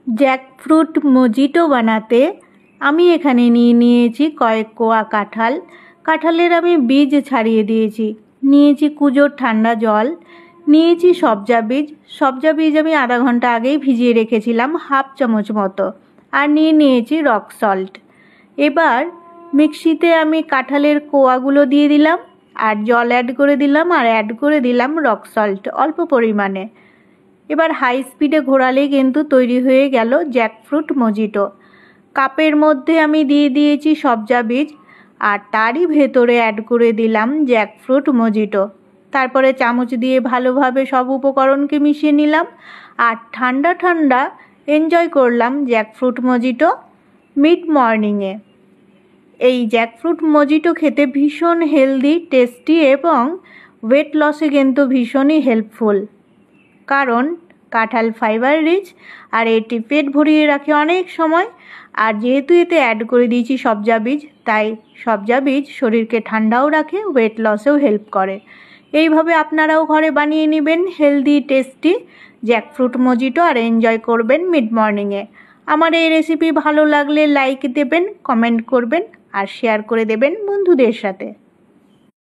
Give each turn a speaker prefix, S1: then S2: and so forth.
S1: Jackfruit মজিটো বানাতে আমি এখানে নিয়ে নিয়েছি কয়েক কোয়া কাঁঠাল। কাঁঠালের আমি বীজ ছাড়িয়ে দিয়েছি। নিয়েছি কুজোর ঠান্ডা জল, নিয়েছি সবজা বীজ। সবজা বীজ আমি আধা ঘন্টা আগেই ভিজিয়ে রেখেছিলাম, হাফ চামচ মতো। আর নিয়ে নিয়েছি রক সল্ট। এবার মিক্সিতে আমি কাঁঠালের কোয়াগুলো দিয়ে দিলাম, আর জল অ্যাড করে দিলাম, আর অ্যাড করে দিলাম রক সল্ট অল্প পরিমাণে। এবার হাই স্পিডে ঘোরালেই কিন্তু তৈরি হয়ে গেল জ্যাকফ্রুট মজিটো। কাপের মধ্যে আমি দিয়ে দিয়েছি সবজা বীজ, আর তারই ভেতরে অ্যাড করে দিলাম জ্যাকফ্রুট মজিটো। তারপরে চামচ দিয়ে ভালোভাবে সব উপকরণকে মিশিয়ে নিলাম, আর ঠান্ডা ঠান্ডা এনজয় করলাম জ্যাকফ্রুট মজিটো মিড মর্নিংয়ে। এই জ্যাকফ্রুট মজিটো খেতে ভীষণ হেলদি, টেস্টি এবং ওয়েট লসে কিন্তু ভীষণই হেল্পফুল, কারণ কাঁঠাল ফাইবার রিচ আর এটি পেট ভরিয়ে রাখে অনেক সময়। আর যেহেতু এতে অ্যাড করে দিয়েছি সবজা বীজ, তাই সবজা বীজ শরীরকে ঠান্ডাও রাখে, ওয়েট লসেও হেল্প করে। এইভাবে আপনারাও ঘরে বানিয়ে নেবেন হেলদি টেস্টি জ্যাকফ্রুট মজিটো আর এনজয় করবেন মিড মর্নিংয়ে। আমার এই রেসিপি ভালো লাগলে লাইক দেবেন, কমেন্ট করবেন আর শেয়ার করে দেবেন বন্ধুদের সাথে।